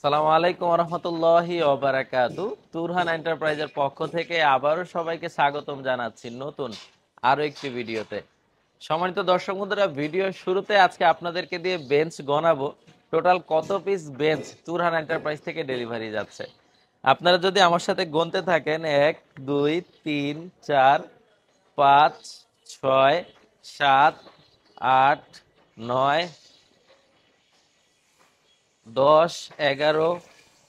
আসসালামু আলাইকুম রহমতুল্লাহি ওবারাকাতু। তুরহান এন্টারপ্রাইজের পক্ষ থেকে আবারও সবাইকে স্বাগতম জানাচ্ছি নতুন আরো একটি ভিডিওতে। সম্মানিত দর্শক বন্ধুরা, ভিডিওর শুরুতে আজকে আপনাদেরকে দিয়ে বেঞ্চ গণাবো টোটাল কত পিস বেঞ্চ তুরহান এন্টারপ্রাইজ থেকে ডেলিভারি যাচ্ছে। আপনারা যদি আমার সাথে গুনতে থাকেন 1 2 3 4 5 6 7 8 9 10 11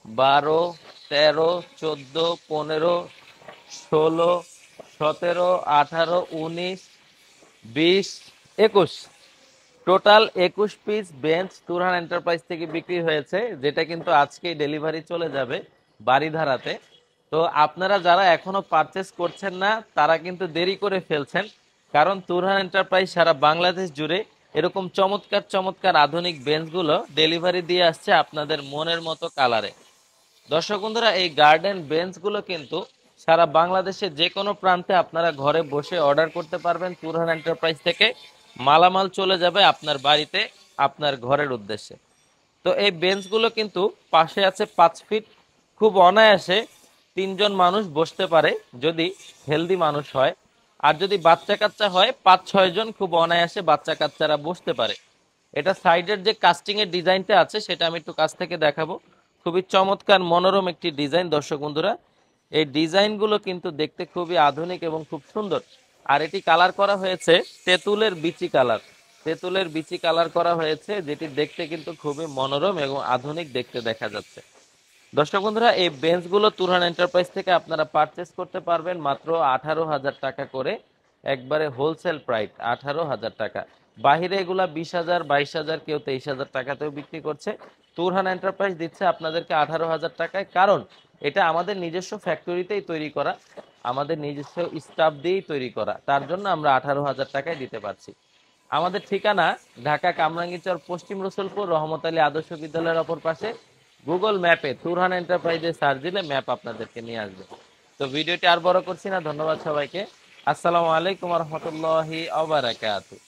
12 13 14 15 16 17 18 19 20 21 total 21 piece bench Turhan enterprise থেকে বিক্রি হয়েছে, যেটা কিন্তু আজকেই ডেলিভারি চলে যাবে বাড়িধারাতে। তো আপনারা যারা এখনো পারচেস করছেন না তারা কিন্তু দেরি করে ফেলছেন, কারণ তুরহান এন্টারপ্রাইজ সারা বাংলাদেশ জুড়ে এরকম চমৎকার চমৎকার আধুনিক বেঞ্চগুলো ডেলিভারি দিয়ে আসছে আপনাদের মনের মতো কালারে। দর্শক বন্ধুরা, এই গার্ডেন বেঞ্চগুলো কিন্তু সারা বাংলাদেশের যে কোনো প্রান্তে আপনারা ঘরে বসে অর্ডার করতে পারবেন তুরহান এন্টারপ্রাইজ থেকে। মালামাল চলে যাবে আপনার বাড়িতে, আপনার ঘরের উদ্দেশ্যে। তো এই বেঞ্চগুলো কিন্তু পাশে আছে 5 ফিট, খুব অনায়াসে 3 জন মানুষ বসতে পারে যদি হেলদি মানুষ হয়। আর যদি বাচ্চা কাচ্চা হয় 5-6 জন খুব অনায়াসে বাচ্চা কাচ্চারা বসতে পারে। এটা সাইডের যে কাস্টিং এর ডিজাইনটা আছে সেটা আমি একটু কাছ থেকে দেখাবো। খুবই চমৎকার মনোরম একটি ডিজাইন দর্শক বন্ধুরা। এই ডিজাইনগুলো কিন্তু দেখতে খুবই আধুনিক এবং খুব সুন্দর। আর এটি কালার করা হয়েছে তেঁতুলের বিচি কালার। তেঁতুলের বিচি কালার করা হয়েছে, যেটি দেখতে কিন্তু খুবই মনোরম এবং আধুনিক দেখতে দেখা যাচ্ছে। দর্শক বন্ধুরা, এই বেঞ্চগুলো তুরহান এন্টারপ্রাইজ থেকে আপনারা পারচেস করতে পারবেন মাত্র 18,000 টাকা করে, একবারে হোলসেল প্রাইস 18,000 টাকা। বাহিরে এগুলা 20,000 22,000 কেউ 23,000 টাকাতেও বিক্রি করছে। তুরহান এন্টারপ্রাইজ দিচ্ছে আপনাদেরকে 18,000 টাকায়, কারণ এটা আমাদের নিজস্ব ফ্যাক্টরিতেই তৈরি করা, আমাদের নিজস্ব স্টাফ দিয়েই তৈরি করা, তার জন্য আমরা 18,000 টাকায় দিতে পারছি। আমাদের ঠিকানা ঢাকা কামরাঙ্গীরচর পশ্চিম রসুলপুর রহমত আলী আদর্শ বিদ্যালয়ের অপর পাশে। গুগল ম্যাপে তুরহান এন্টারপ্রাইজে সার্চ দিলে ম্যাপ আপনাদেরকে নিয়ে আসবে। তো ভিডিওটি আর বড় করছি না, ধন্যবাদ সবাইকে। আসসালামু আলাইকুম রহমতুল্লাহি ওয়া বারাকাতুহু।